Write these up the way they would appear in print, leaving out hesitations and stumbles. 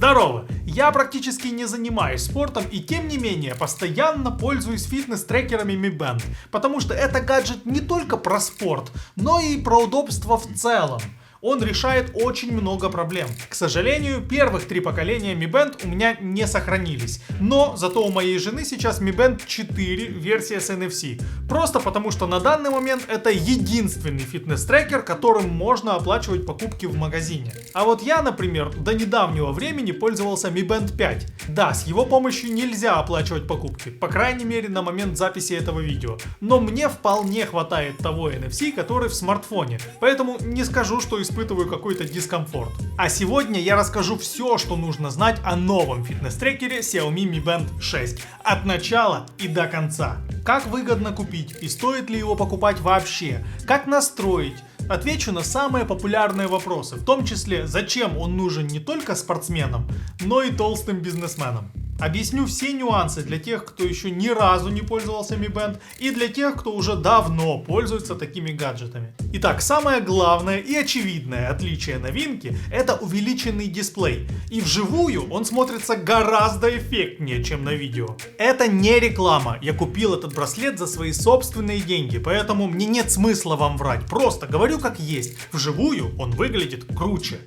Здорово! Я практически не занимаюсь спортом и тем не менее постоянно пользуюсь фитнес-трекерами Mi Band, потому что это гаджет не только про спорт, но и про удобство в целом. Он решает очень много проблем. К сожалению, первых 3 поколения Mi Band у меня не сохранились. Но зато у моей жены сейчас Mi Band 4 версия с NFC. Просто потому что на данный момент это единственный фитнес-трекер, которым можно оплачивать покупки в магазине. А вот я, например, до недавнего времени пользовался Mi Band 5. Да, с его помощью нельзя оплачивать покупки, по крайней мере на момент записи этого видео. Но мне вполне хватает того NFC, который в смартфоне. Поэтому не скажу, что испытываю какой-то дискомфорт. А сегодня я расскажу все, что нужно знать о новом фитнес-трекере Xiaomi Mi Band 6. От начала и до конца. Как выгодно купить и стоит ли его покупать вообще? Как настроить? Отвечу на самые популярные вопросы, в том числе, зачем он нужен не только спортсменам, но и толстым бизнесменам. Объясню все нюансы для тех, кто еще ни разу не пользовался Mi Band, и для тех, кто уже давно пользуется такими гаджетами. Итак, самое главное и очевидное отличие новинки – это увеличенный дисплей. И вживую он смотрится гораздо эффектнее, чем на видео. Это не реклама, я купил этот браслет за свои собственные деньги, поэтому мне нет смысла вам врать, просто говорю как есть. Вживую он выглядит круче.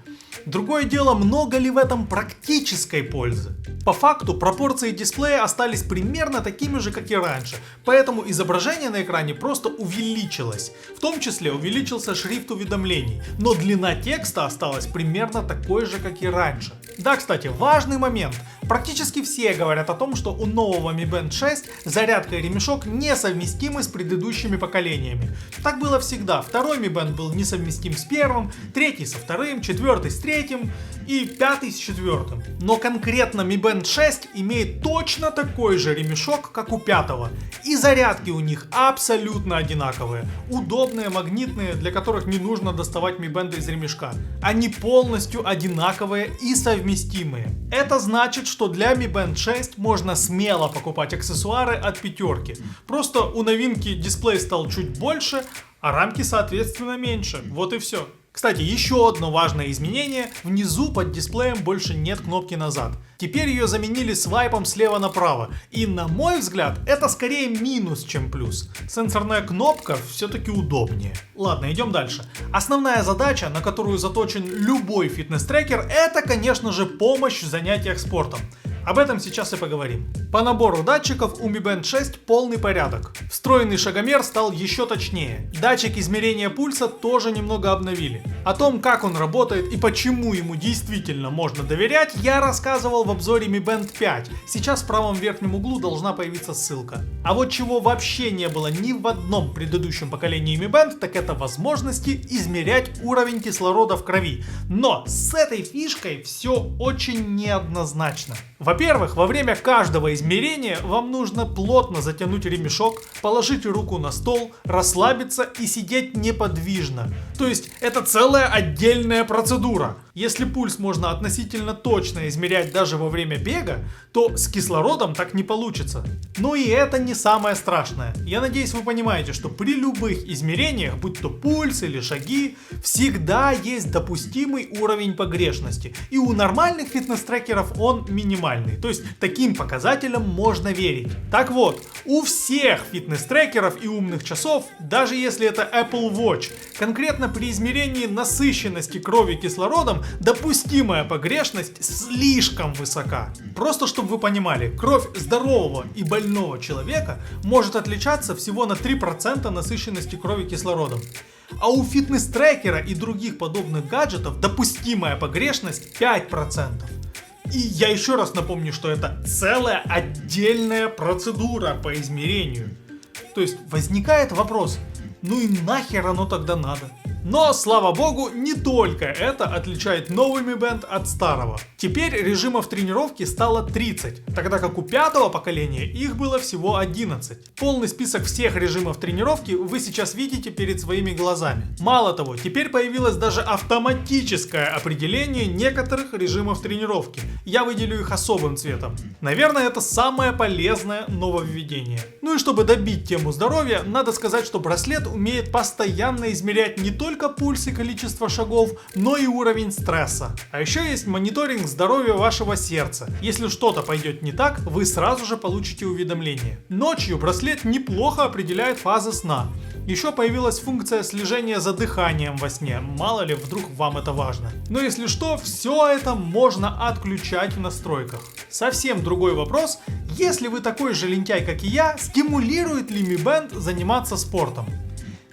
Другое дело, много ли в этом практической пользы? По факту пропорции дисплея остались примерно такими же, как и раньше, поэтому изображение на экране просто увеличилось. В том числе увеличился шрифт уведомлений, но длина текста осталась примерно такой же, как и раньше. Да, кстати, важный момент. Практически все говорят о том, что у нового Mi Band 6 зарядка и ремешок несовместимы с предыдущими поколениями. Так было всегда. Второй Mi Band был несовместим с первым, третий со вторым, четвертый с третьим и пятый с четвертым. Но конкретно Mi Band 6 имеет точно такой же ремешок, как у пятого. И зарядки у них абсолютно одинаковые. Удобные, магнитные, для которых не нужно доставать Mi Band из ремешка. Они полностью одинаковые и совместимые. Это значит, что для Mi Band 6 можно смело покупать аксессуары от пятерки. Просто у новинки дисплей стал чуть больше, а рамки соответственно меньше. Вот и все. Кстати, еще одно важное изменение. Внизу под дисплеем больше нет кнопки назад. Теперь ее заменили свайпом слева направо. И на мой взгляд, это скорее минус, чем плюс. Сенсорная кнопка все-таки удобнее. Ладно, идем дальше. Основная задача, на которую заточен любой фитнес-трекер, это, конечно же, помощь в занятиях спортом. Об этом сейчас и поговорим. По набору датчиков у Mi Band 6 полный порядок. Встроенный шагомер стал еще точнее. Датчик измерения пульса тоже немного обновили. О том, как он работает и почему ему действительно можно доверять, я рассказывал в обзоре Mi Band 5. Сейчас в правом верхнем углу должна появиться ссылка. А вот чего вообще не было ни в одном предыдущем поколении Mi Band, так это возможности измерять уровень кислорода в крови. Но с этой фишкой все очень неоднозначно. Во-первых, во время каждого измерения вам нужно плотно затянуть ремешок, положить руку на стол, расслабиться и сидеть неподвижно. То есть это целая отдельная процедура. Если пульс можно относительно точно измерять даже во время бега, то с кислородом так не получится. Но и это не самое страшное. Я надеюсь, вы понимаете, что при любых измерениях, будь то пульс или шаги, всегда есть допустимый уровень погрешности. И у нормальных фитнес-трекеров он минимальный. То есть таким показателям можно верить. Так вот, у всех фитнес-трекеров и умных часов, даже если это Apple Watch, конкретно при измерении насыщенности крови кислородом, допустимая погрешность слишком высока. Просто чтобы вы понимали, кровь здорового и больного человека может отличаться всего на 3% насыщенности крови кислородом. А у фитнес-трекера и других подобных гаджетов допустимая погрешность 5%. И я еще раз напомню, что это целая отдельная процедура по измерению. То есть возникает вопрос, ну и нахер оно тогда надо? Но, слава богу, не только это отличает новый Mi Band от старого. Теперь режимов тренировки стало 30, тогда как у пятого поколения их было всего 11. Полный список всех режимов тренировки вы сейчас видите перед своими глазами. Мало того, теперь появилось даже автоматическое определение некоторых режимов тренировки. я выделю их особым цветом. Наверное, это самое полезное нововведение. Ну и чтобы добить тему здоровья, надо сказать, что браслет умеет постоянно измерять не только пульс и количество шагов, но и уровень стресса. А еще есть мониторинг здоровья вашего сердца. Если что-то пойдет не так, вы сразу же получите уведомление. Ночью браслет неплохо определяет фазы сна. Еще появилась функция слежения за дыханием во сне, мало ли, вдруг вам это важно. Но если что, все это можно отключать в настройках. Совсем другой вопрос, если вы такой же лентяй, как и я, стимулирует ли Mi Band заниматься спортом?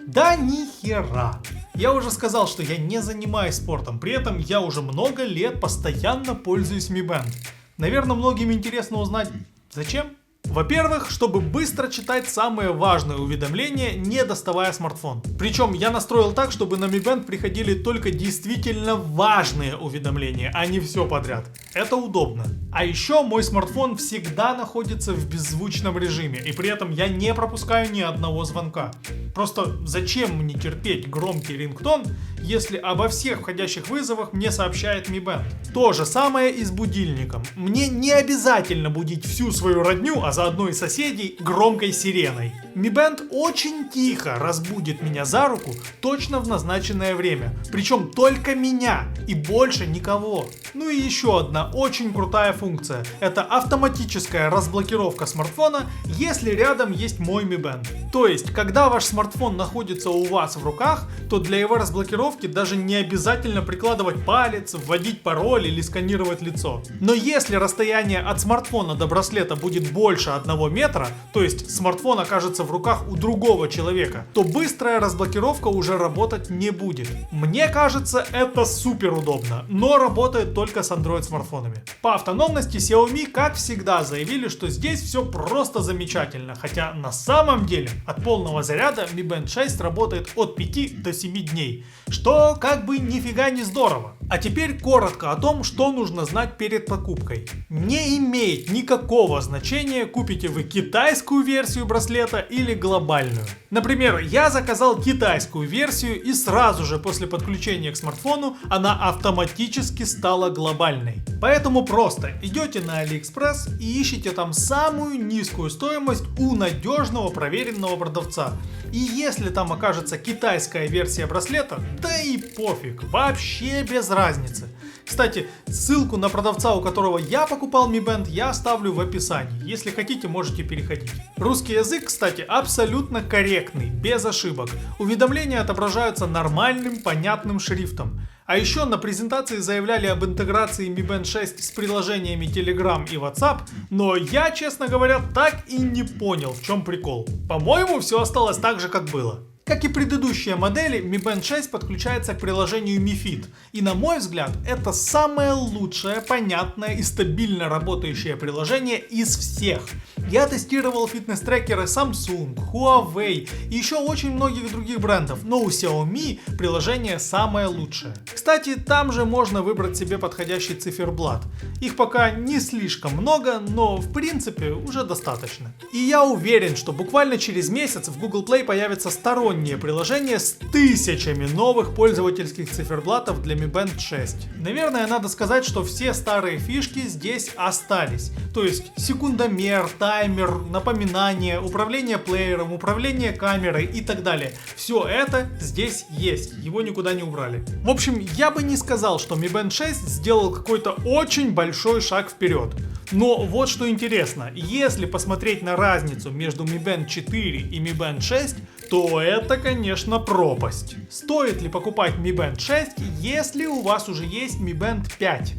Да ни хера. Я уже сказал, что я не занимаюсь спортом, при этом я уже много лет постоянно пользуюсь Mi Band. Наверное, многим интересно узнать, зачем? Во-первых, чтобы быстро читать самые важные уведомления, не доставая смартфон. Причем я настроил так, чтобы на Mi Band приходили только действительно важные уведомления, а не все подряд. Это удобно. А еще мой смартфон всегда находится в беззвучном режиме, и при этом я не пропускаю ни одного звонка. Просто зачем мне терпеть громкий рингтон, если обо всех входящих вызовах мне сообщает Mi Band? То же самое и с будильником. Мне не обязательно будить всю свою родню, а заодно и соседей громкой сиреной. Mi Band очень тихо разбудит меня за руку точно в назначенное время. Причем только меня и больше никого. Ну и еще одна очень крутая функция. Это автоматическая разблокировка смартфона, если рядом есть мой Mi Band. То есть, когда ваш смартфон находится у вас в руках, то для его разблокировки даже не обязательно прикладывать палец, вводить пароль или сканировать лицо. Но если расстояние от смартфона до браслета будет больше 1 метра, то есть смартфон окажется в руках у другого человека, то быстрая разблокировка уже работать не будет. Мне кажется, это супер удобно, но работает только с Android смартфонами. По автономности Xiaomi, как всегда, заявили, что здесь все просто замечательно, хотя на самом деле от полного заряда Mi Band 6 работает от 5 до 7 дней, что как бы нифига не здорово. А теперь коротко о том, что нужно знать перед покупкой. Не имеет никакого значения, купите вы китайскую версию браслета или глобальную. Например, я заказал китайскую версию, и сразу же после подключения к смартфону она автоматически стала глобальной. Поэтому просто идете на AliExpress и ищите там самую низкую стоимость у надежного проверенного продавца. И если там окажется китайская версия браслета, да и пофиг, вообще без разницы. Кстати, ссылку на продавца, у которого я покупал Mi Band, я оставлю в описании. Если хотите, можете переходить. Русский язык, кстати, абсолютно корректный, без ошибок. Уведомления отображаются нормальным, понятным шрифтом. А еще на презентации заявляли об интеграции Mi Band 6 с приложениями Telegram и WhatsApp, но я, честно говоря, так и не понял, в чем прикол. По-моему, все осталось так же, как было. Как и предыдущие модели, Mi Band 6 подключается к приложению Mi Fit. И на мой взгляд, это самое лучшее, понятное и стабильно работающее приложение из всех. Я тестировал фитнес-трекеры Samsung, Huawei и еще очень многих других брендов, но у Xiaomi приложение самое лучшее. Кстати, там же можно выбрать себе подходящий циферблат. Их пока не слишком много, но в принципе уже достаточно. И я уверен, что буквально через месяц в Google Play появится стороннее приложение с тысячами новых пользовательских циферблатов для Mi Band 6. Наверное, надо сказать, что все старые фишки здесь остались. То есть секундомер, таймер, напоминание, управление плеером, управление камерой и так далее. Все это здесь есть, его никуда не убрали. В общем, я бы не сказал, что Mi Band 6 сделал какой-то очень большой шаг вперед. Но вот что интересно, если посмотреть на разницу между Mi Band 4 и Mi Band 6, то это, конечно, пропасть. Стоит ли покупать Mi Band 6, если у вас уже есть Mi Band 5?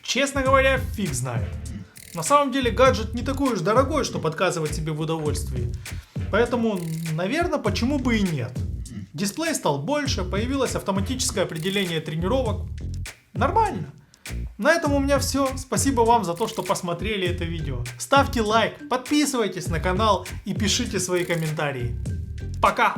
Честно говоря, фиг знает. На самом деле гаджет не такой уж дорогой, чтобы отказывать себе в удовольствии. Поэтому, наверное, почему бы и нет. Дисплей стал больше, появилось автоматическое определение тренировок. Нормально. На этом у меня все. Спасибо вам за то, что посмотрели это видео. Ставьте лайк, подписывайтесь на канал и пишите свои комментарии. Пока!